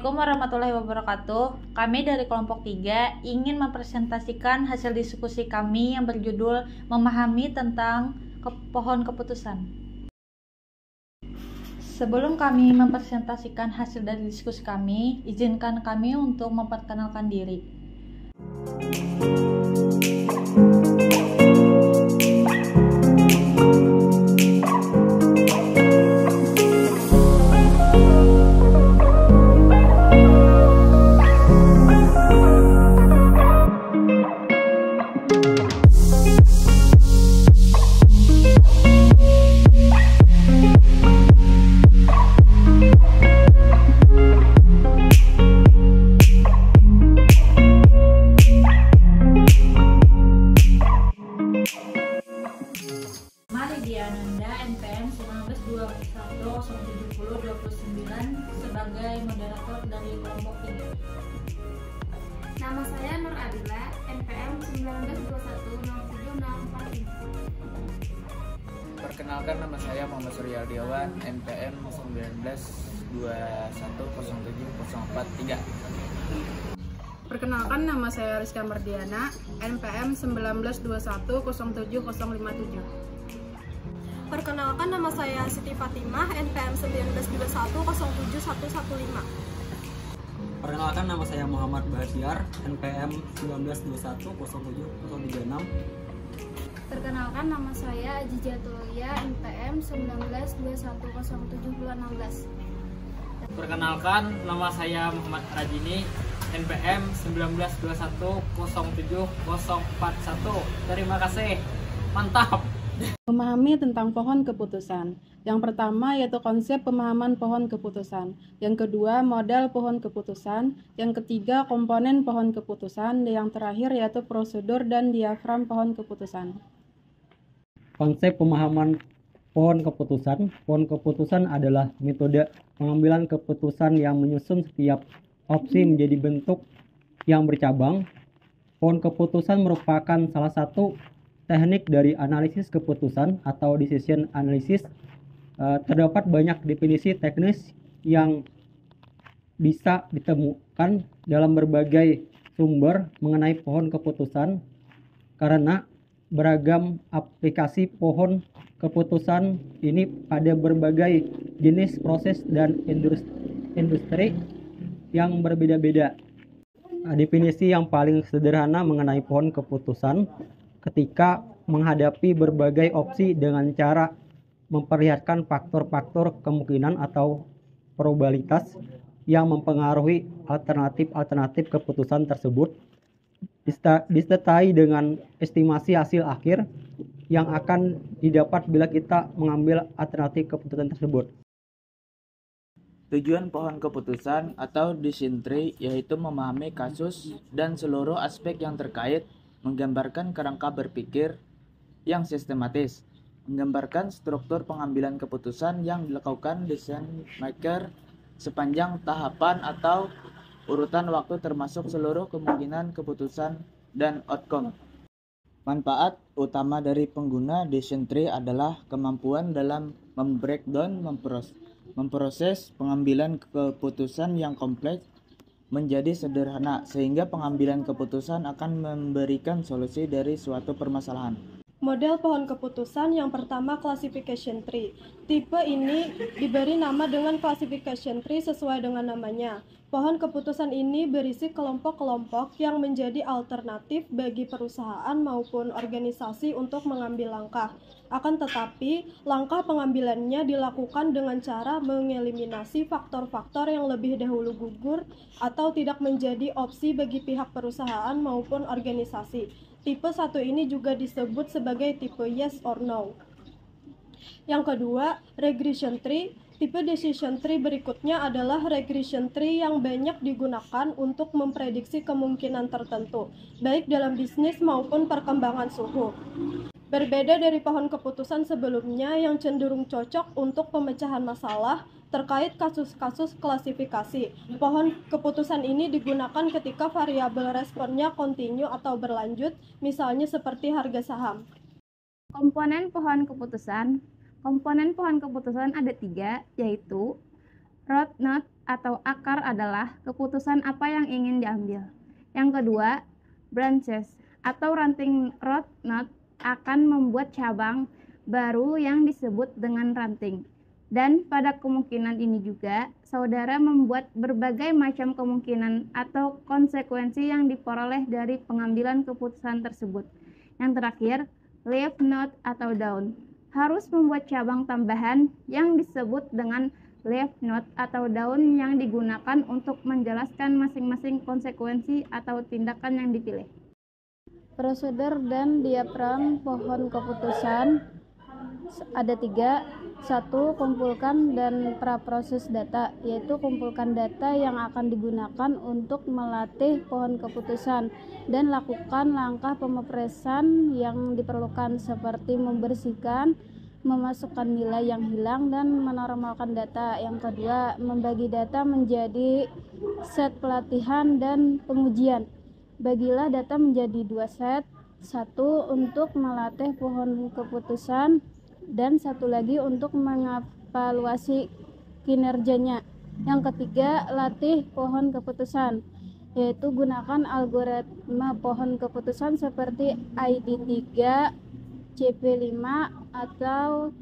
Assalamualaikum warahmatullahi wabarakatuh. Kami dari kelompok 3 ingin mempresentasikan hasil diskusi kami yang berjudul Memahami tentang pohon keputusan. Sebelum kami mempresentasikan hasil dari diskusi kami, izinkan kami untuk memperkenalkan diri. Diananda NPM 1921070029 sebagai moderator dari kelompok 3. Nama saya Nur Adila, NPM 1921076045. Perkenalkan, nama saya Muhammad Surya Aldiawan, NPM 1921070443. Perkenalkan, nama saya Rizka Mardiana, NPM 1921070057. Perkenalkan, nama saya Siti Fatimah, NPM 1921071115. Perkenalkan, nama saya Muhammad Bahtiar, NPM 1921070036. Perkenalkan, nama saya Aji Jatulia, NPM 19210716. Perkenalkan, nama saya Muhammad Rajini, NPM 1921070041. Terima kasih, mantap. Memahami tentang pohon keputusan. Yang pertama yaitu konsep pemahaman pohon keputusan. Yang kedua, model pohon keputusan. Yang ketiga, komponen pohon keputusan. Yang terakhir yaitu prosedur dan diafram pohon keputusan. Konsep pemahaman pohon keputusan. Pohon keputusan adalah metode pengambilan keputusan yang menyusun setiap opsi menjadi bentuk yang bercabang. Pohon keputusan merupakan salah satu teknik dari analisis keputusan atau decision analysis. Terdapat banyak definisi teknis yang bisa ditemukan dalam berbagai sumber mengenai pohon keputusan karena beragam aplikasi pohon keputusan ini pada berbagai jenis proses dan industri yang berbeda-beda. Definisi yang paling sederhana mengenai pohon keputusan ketika menghadapi berbagai opsi dengan cara memperlihatkan faktor-faktor kemungkinan atau probabilitas yang mempengaruhi alternatif keputusan tersebut, disertai dengan estimasi hasil akhir yang akan didapat bila kita mengambil alternatif keputusan tersebut. Tujuan pohon keputusan atau decision tree yaitu memahami kasus dan seluruh aspek yang terkait, menggambarkan kerangka berpikir yang sistematis, menggambarkan struktur pengambilan keputusan yang dilakukan decision maker sepanjang tahapan atau urutan waktu termasuk seluruh kemungkinan keputusan dan outcome. Manfaat utama dari pengguna decision tree adalah kemampuan dalam membreakdown, memproses pengambilan keputusan yang kompleks menjadi sederhana sehingga pengambilan keputusan akan memberikan solusi dari suatu permasalahan. Model pohon keputusan yang pertama, classification tree. Tipe ini diberi nama dengan classification tree sesuai dengan namanya. Pohon keputusan ini berisi kelompok-kelompok yang menjadi alternatif bagi perusahaan maupun organisasi untuk mengambil langkah. Akan tetapi, langkah pengambilannya dilakukan dengan cara mengeliminasi faktor-faktor yang lebih dahulu gugur atau tidak menjadi opsi bagi pihak perusahaan maupun organisasi. Tipe 1 ini juga disebut sebagai tipe yes or no. Yang kedua, regression tree. Tipe decision tree berikutnya adalah regression tree yang banyak digunakan untuk memprediksi kemungkinan tertentu, baik dalam bisnis maupun perkembangan suhu. Berbeda dari pohon keputusan sebelumnya yang cenderung cocok untuk pemecahan masalah terkait kasus-kasus klasifikasi, pohon keputusan ini digunakan ketika variabel responnya kontinu atau berlanjut, misalnya seperti harga saham. Komponen pohon keputusan. Komponen pohon keputusan ada 3, yaitu Root note atau akar adalah keputusan apa yang ingin diambil. Yang kedua, branches atau ranting root note akan membuat cabang baru yang disebut dengan ranting. Dan pada kemungkinan ini juga, saudara membuat berbagai macam kemungkinan atau konsekuensi yang diperoleh dari pengambilan keputusan tersebut. Yang terakhir, leaf node atau daun. Harus membuat cabang tambahan yang disebut dengan leaf node atau daun yang digunakan untuk menjelaskan masing-masing konsekuensi atau tindakan yang dipilih. Prosedur dan diagram pohon keputusan ada 3. 1. Kumpulkan dan praproses data, yaitu kumpulkan data yang akan digunakan untuk melatih pohon keputusan dan lakukan langkah pemrosesan yang diperlukan seperti membersihkan, memasukkan nilai yang hilang, dan menormalkan data. Yang kedua, membagi data menjadi set pelatihan dan pengujian. Bagilah data menjadi 2 set, 1 untuk melatih pohon keputusan dan 1 lagi untuk mengevaluasi kinerjanya. Yang ketiga, latih pohon keputusan, yaitu gunakan algoritma pohon keputusan seperti ID3, CP5, atau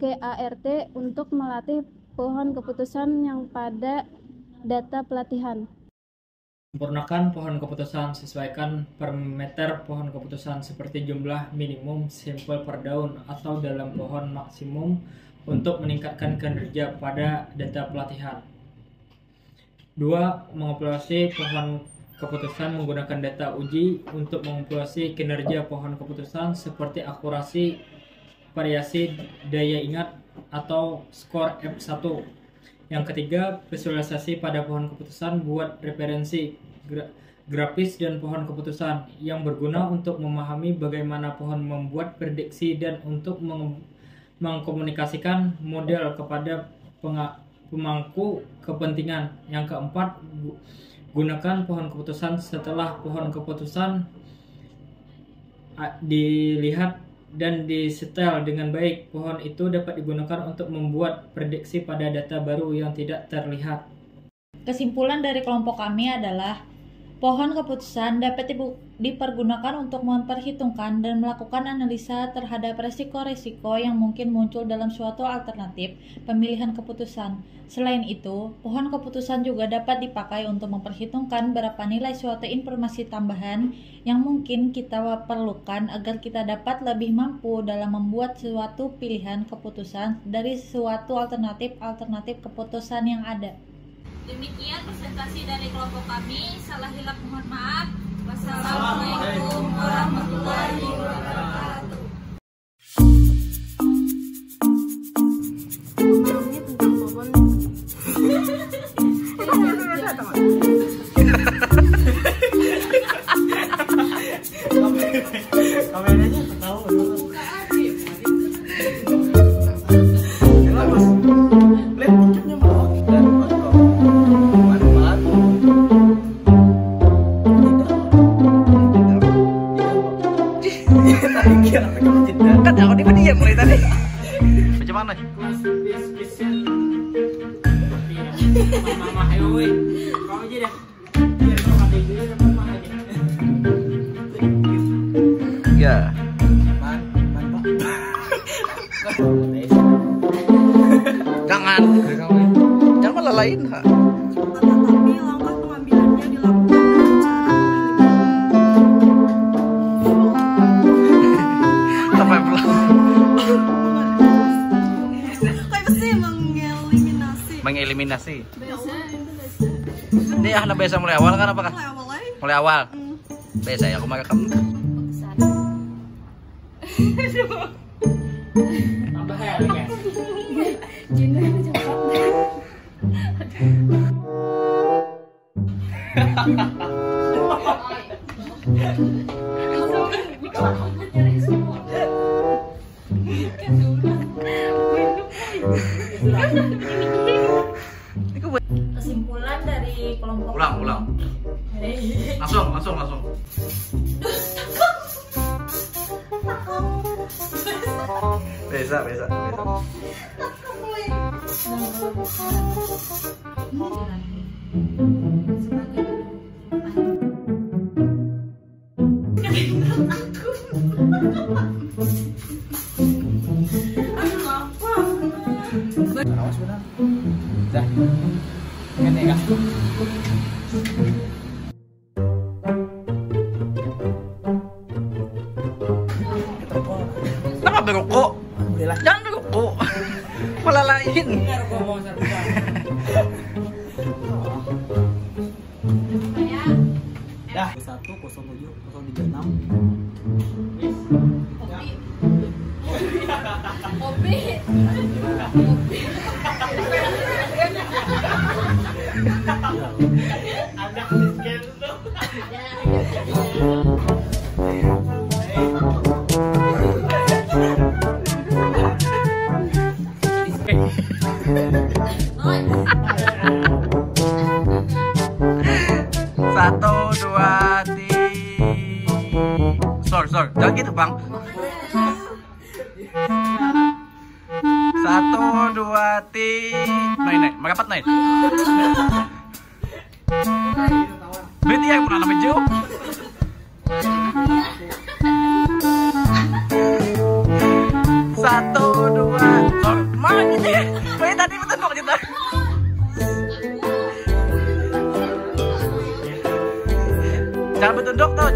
KART untuk melatih pohon keputusan yang pada data pelatihan. Sempurnakan pohon keputusan, sesuaikan parameter pohon keputusan seperti jumlah minimum sampel per daun atau dalam pohon maksimum untuk meningkatkan kinerja pada data pelatihan. 2. Mengoptimasi pohon keputusan menggunakan data uji untuk mengoptimasi kinerja pohon keputusan seperti akurasi, variasi daya ingat, atau skor F1. Yang ketiga, visualisasi pada pohon keputusan. Buat referensi grafis dan pohon keputusan yang berguna untuk memahami bagaimana pohon membuat prediksi dan untuk mengkomunikasikan model kepada pemangku kepentingan. Yang keempat, gunakan pohon keputusan. Setelah pohon keputusan dilihat dan disetel dengan baik, pohon itu dapat digunakan untuk membuat prediksi pada data baru yang tidak terlihat. Kesimpulan dari kelompok kami adalah pohon keputusan dapat dipergunakan untuk memperhitungkan dan melakukan analisa terhadap resiko-resiko yang mungkin muncul dalam suatu alternatif pemilihan keputusan. Selain itu, pohon keputusan juga dapat dipakai untuk memperhitungkan berapa nilai suatu informasi tambahan yang mungkin kita perlukan agar kita dapat lebih mampu dalam membuat suatu pilihan keputusan dari suatu alternatif keputusan yang ada. Demikian presentasi dari kelompok kami. Salah hilap mohon maaf. Wassalamualaikum warahmatullahi wabarakatuh. Kameranya ketawa dulu. Kan aku di diam mulai tadi. Macam mana? Mama, ayo weh. Kau aja dah. Biar kau ada juga dapat mah aja. Ya. Jangan. Jangan lalain, ha. Tetapi langkah pengambilannya dilakukan dengan cara mengeliminasi. Ini ah biasa mulai awal kan apakah? Mulai awal. Biasa ya aku makan kamu. Tambah ya, guys. Kesimpulan dari kelompok Ulang. Langsung. Bisa. Dah. Ini kan. Kenapa berokok? Jangan berokok. Malah lain. Dah. 10736. Kopi. Satu, dua, tiga. Sorry, jangan gitu bang. 1, 2, 3. Naik, merapat naik. Berarti yang pernah namanya Jo. 1, 2. Sorry, mana gitu ya? Kayak tadi bertendok gitu. Jangan bertendok tau.